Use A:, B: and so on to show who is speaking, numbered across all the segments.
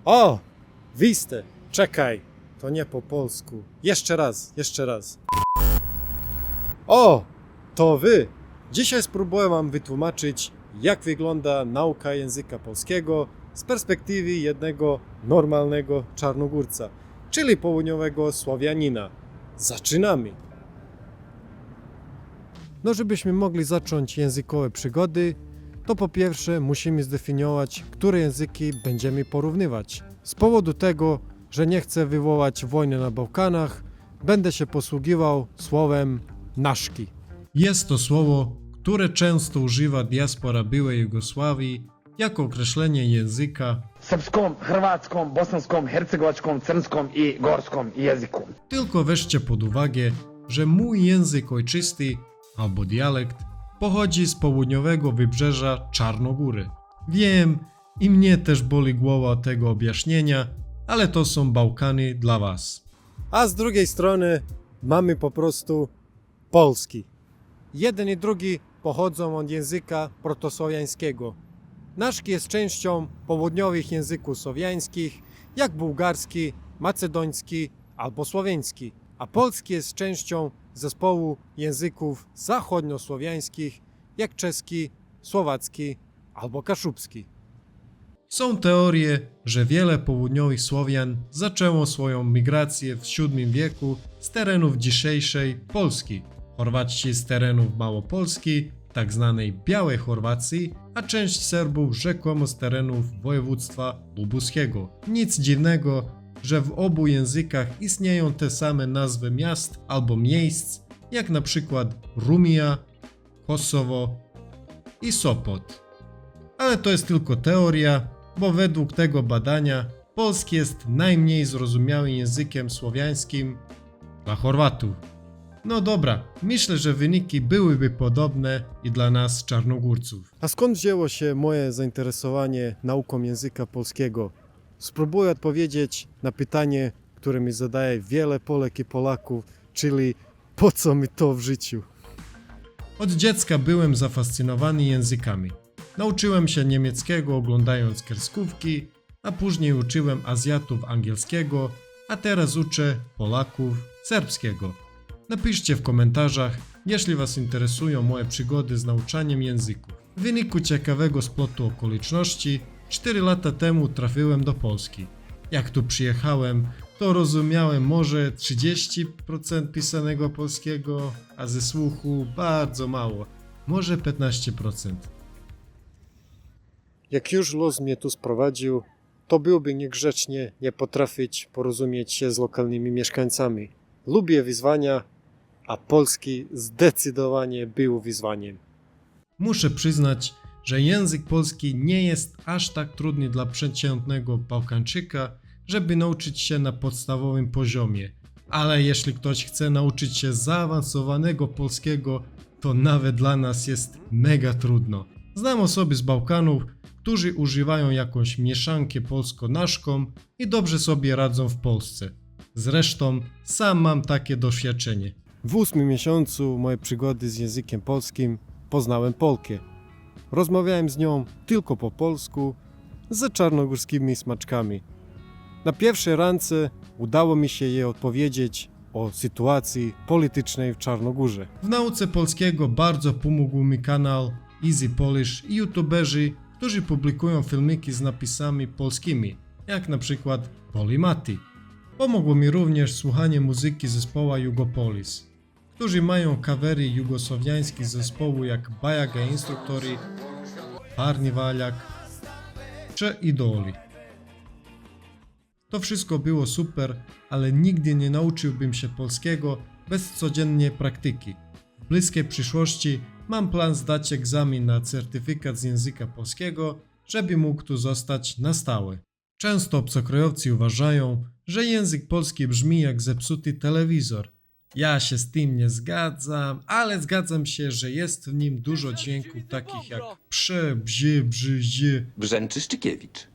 A: O! Wiste! Czekaj! To nie po polsku. Jeszcze raz. O! To wy! Dzisiaj spróbuję wam wytłumaczyć, jak wygląda nauka języka polskiego z perspektywy jednego normalnego czarnogórca, czyli południowego Słowianina. Zaczynamy! No, żebyśmy mogli zacząć językowe przygody, to po pierwsze musimy zdefiniować, które języki będziemy porównywać. Z powodu tego, że nie chcę wywołać wojny na Bałkanach, będę się posługiwał słowem naszki. Jest to słowo, które często używa diaspora byłej Jugosławii jako określenie języka
B: srpskom, hrvatskom, bosanskom, hercegovačkom, crnskom i gorskom jeziku.
A: Tylko weźcie pod uwagę, że mój język ojczysty albo dialekt pochodzi z południowego wybrzeża Czarnogóry. Wiem, i mnie też boli głowa tego objaśnienia, ale to są Bałkany dla was. A z drugiej strony mamy po prostu polski. Jeden i drugi pochodzą od języka protosłowiańskiego. Naszki jest częścią południowych języków słowiańskich, jak bułgarski, macedoński albo słoweński, a polski jest częścią zespołu języków zachodniosłowiańskich, jak czeski, słowacki albo kaszubski. Są teorie, że wiele południowych Słowian zaczęło swoją migrację w VII wieku z terenów dzisiejszej Polski. Chorwaci z terenów Małopolski, tak zwanej Białej Chorwacji, a część Serbów rzekomo z terenów województwa lubuskiego. Nic dziwnego, że w obu językach istnieją te same nazwy miast albo miejsc, jak na przykład Rumija, Kosowo i Sopot. Ale to jest tylko teoria, bo według tego badania polski jest najmniej zrozumiałym językiem słowiańskim dla Chorwatów. No dobra, myślę, że wyniki byłyby podobne i dla nas czarnogórców. A skąd wzięło się moje zainteresowanie nauką języka polskiego? Spróbuję odpowiedzieć na pytanie, które mi zadaje wiele Polek i Polaków, czyli po co mi to w życiu? Od dziecka byłem zafascynowany językami. Nauczyłem się niemieckiego oglądając kreskówki, a później uczyłem Azjatów angielskiego, a teraz uczę Polaków serbskiego. Napiszcie w komentarzach, jeśli was interesują moje przygody z nauczaniem języków. W wyniku ciekawego splotu okoliczności 4 lata temu trafiłem do Polski. Jak tu przyjechałem, to rozumiałem może 30% pisanego polskiego, a ze słuchu bardzo mało, może 15%. Jak już los mnie tu sprowadził, to byłoby niegrzecznie nie potrafić porozumieć się z lokalnymi mieszkańcami. Lubię wyzwania, a polski zdecydowanie był wyzwaniem. Muszę przyznać, że język polski nie jest aż tak trudny dla przeciętnego Bałkańczyka, żeby nauczyć się na podstawowym poziomie. Ale jeśli ktoś chce nauczyć się zaawansowanego polskiego, to nawet dla nas jest mega trudno. Znam osoby z Bałkanów, którzy używają jakąś mieszankę polsko-naszką i dobrze sobie radzą w Polsce. Zresztą sam mam takie doświadczenie. W 8 miesiącu mojej przygody z językiem polskim poznałem Polkę. Rozmawiałem z nią tylko po polsku, z czarnogórskimi smaczkami. Na pierwszej randce udało mi się jej odpowiedzieć o sytuacji politycznej w Czarnogórze. W nauce polskiego bardzo pomógł mi kanał Easy Polish i youtuberzy, którzy publikują filmiki z napisami polskimi, jak na przykład Polimati. Pomogło mi również słuchanie muzyki zespołu Jugopolis, którzy mają covery jugosłowiańskich zespołu jak Bajaga Instruktori, Parni Valjak czy Idoli. To wszystko było super, ale nigdy nie nauczyłbym się polskiego bez codziennej praktyki. W bliskiej przyszłości mam plan zdać egzamin na certyfikat z języka polskiego, żeby mógł tu zostać na stałe. Często obcokrajowcy uważają, że język polski brzmi jak zepsuty telewizor. Ja się z tym nie zgadzam, ale zgadzam się, że jest w nim dużo dźwięków takich jak prze, bzie, brzy, zie.
C: Brzęczyszczykiewicz.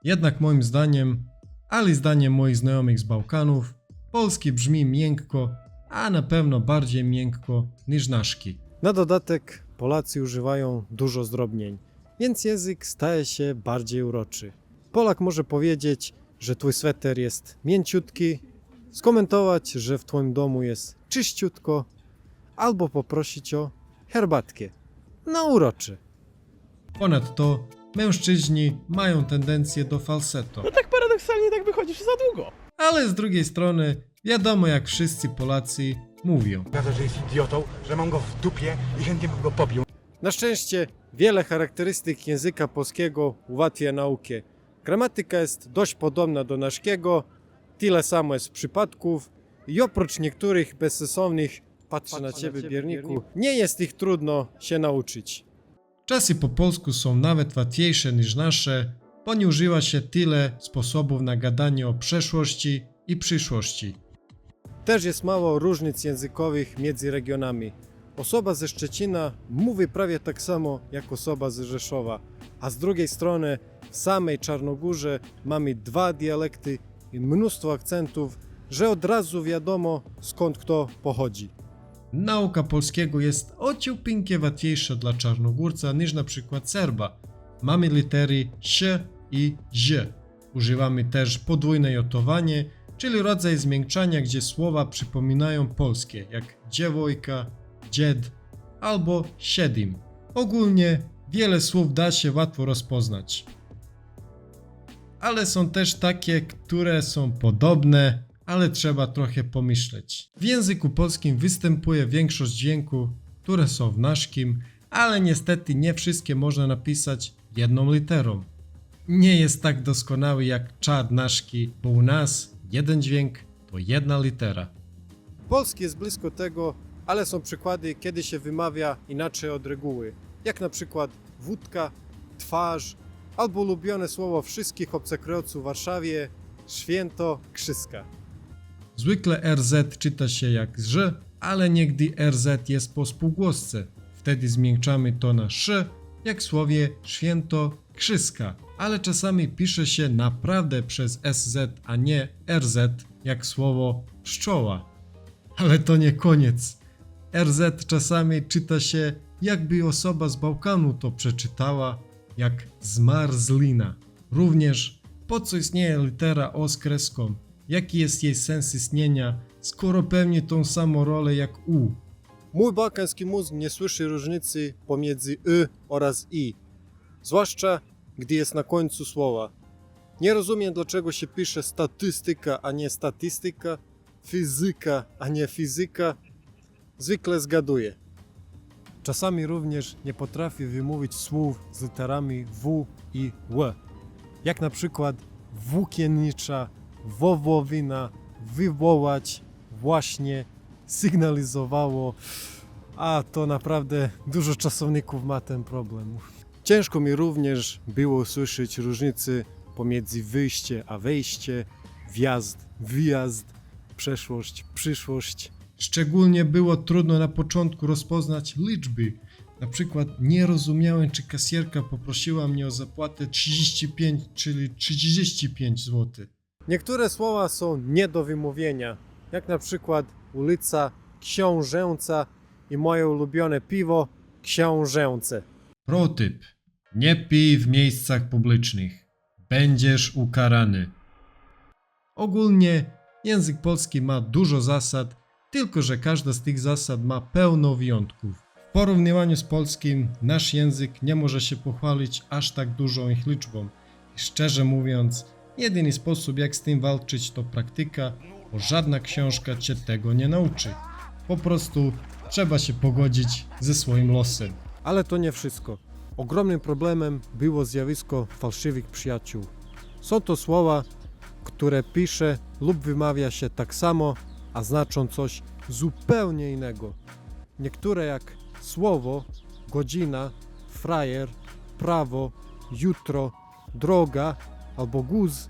A: Jednak moim zdaniem, ale i zdaniem moich znajomych z Bałkanów, polski brzmi miękko, a na pewno bardziej miękko niż naszki. Na dodatek Polacy używają dużo zdrobnień, więc język staje się bardziej uroczy.
C: Polak może powiedzieć, że twój sweter jest mięciutki, skomentować, że w twoim domu jest czyściutko, albo poprosić o herbatkę na uroczy.
A: Ponadto mężczyźni mają tendencję do falsetto.
D: No tak paradoksalnie tak wychodzisz za długo.
A: Ale z drugiej strony wiadomo, jak wszyscy Polacy mówią.
E: Na to, że jest idiotą, że mam go w dupie i chętnie bym go pobił.
C: Na szczęście wiele charakterystyk języka polskiego ułatwia naukę. Gramatyka jest dość podobna do naszego, tyle samo jest przypadków i oprócz niektórych bezsensownych, patrzę na ciebie bierniku, nie jest ich trudno się nauczyć.
A: Czasy po polsku są nawet łatwiejsze niż nasze, bo nie używa się tyle sposobów na gadanie o przeszłości i przyszłości.
C: Też jest mało różnic językowych między regionami. Osoba ze Szczecina mówi prawie tak samo jak osoba z Rzeszowa, a z drugiej strony w samej Czarnogórze mamy dwa dialekty i mnóstwo akcentów, że od razu wiadomo skąd kto pochodzi.
A: Nauka polskiego jest ociupinkie łatwiejsza dla Czarnogórca niż na przykład Serba. Mamy litery ś i ź. Używamy też podwójne jotowanie, czyli rodzaj zmiękczania, gdzie słowa przypominają polskie, jak dziewojka, dzied albo siedim. Ogólnie wiele słów da się łatwo rozpoznać. Ale są też takie, które są podobne, ale trzeba trochę pomyśleć. W języku polskim występuje większość dźwięków, które są w naszkim, ale niestety nie wszystkie można napisać jedną literą. Nie jest tak doskonały jak czad naszki, bo u nas jeden dźwięk to jedna litera.
C: Polski jest blisko tego, ale są przykłady, kiedy się wymawia inaczej od reguły, jak na przykład wódka, twarz, albo ulubione słowo wszystkich obcokrajowców w Warszawie, święto, krzyska.
A: Zwykle RZ czyta się jak ż, ale niegdy RZ jest po spółgłosce. Wtedy zmiękczamy to na sz, jak w słowie święto krzyska. Ale czasami pisze się naprawdę przez SZ, a nie RZ, jak słowo pszczoła. Ale to nie koniec. RZ czasami czyta się, jakby osoba z Bałkanu to przeczytała, jak zmarzlina. Również po co istnieje litera O z kreską? Jaki jest jej sens istnienia, skoro pełni tą samą rolę jak U?
C: Mój bałkański mózg nie słyszy różnicy pomiędzy y oraz i, zwłaszcza gdy jest na końcu słowa. Nie rozumiem, dlaczego się pisze statystyka, a nie statystyka, fizyka, a nie fizyka. Zwykle zgaduję. Czasami również nie potrafię wymówić słów z literami W i Ł, jak na przykład włókiennicza, wołowina, wywołać, właśnie, sygnalizowało, a to naprawdę dużo czasowników ma ten problem. Ciężko mi również było usłyszeć różnicy pomiędzy wyjście a wejście, wjazd, wyjazd, przeszłość, przyszłość.
A: Szczególnie było trudno na początku rozpoznać liczby. Na przykład nie rozumiałem, czy kasjerka poprosiła mnie o zapłatę 35, czyli 35 zł.
C: Niektóre słowa są nie do wymówienia, jak na przykład ulica Książęca i moje ulubione piwo Książęce.
A: Protyp. Nie pij w miejscach publicznych. Będziesz ukarany. Ogólnie język polski ma dużo zasad, tylko że każda z tych zasad ma pełno wyjątków. W porównywaniu z polskim nasz język nie może się pochwalić aż tak dużą ich liczbą. I szczerze mówiąc, jedyny sposób jak z tym walczyć to praktyka, bo żadna książka cię tego nie nauczy. Po prostu trzeba się pogodzić ze swoim losem.
C: Ale to nie wszystko. Ogromnym problemem było zjawisko fałszywych przyjaciół. Są to słowa, które pisze lub wymawia się tak samo, a znaczą coś zupełnie innego. Niektóre jak słowo, godzina, frajer, prawo, jutro, droga albo guz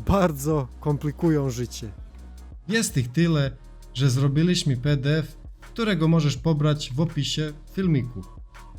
C: bardzo komplikują życie.
A: Jest ich tyle, że zrobiliśmy PDF, którego możesz pobrać w opisie filmiku.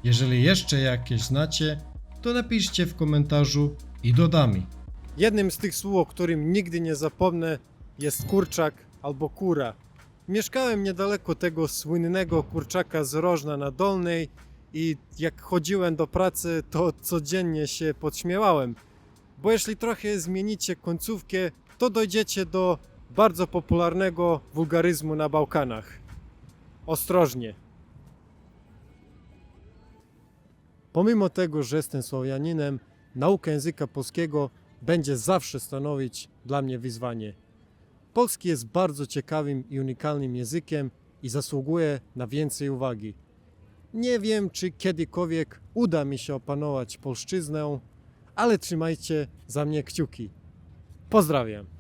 A: Jeżeli jeszcze jakieś znacie, to napiszcie w komentarzu i dodamy.
C: Jednym z tych słów, o którym nigdy nie zapomnę, jest kurczak albo kura. Mieszkałem niedaleko tego słynnego kurczaka z Rożna na Dolnej i jak chodziłem do pracy, to codziennie się podśmiewałem, bo jeśli trochę zmienicie końcówkę, to dojdziecie do bardzo popularnego wulgaryzmu na Bałkanach. Ostrożnie. Pomimo tego, że jestem Słowianinem, nauka języka polskiego będzie zawsze stanowić dla mnie wyzwanie. Polski jest bardzo ciekawym i unikalnym językiem i zasługuje na więcej uwagi. Nie wiem, czy kiedykolwiek uda mi się opanować polszczyznę, ale trzymajcie za mnie kciuki. Pozdrawiam.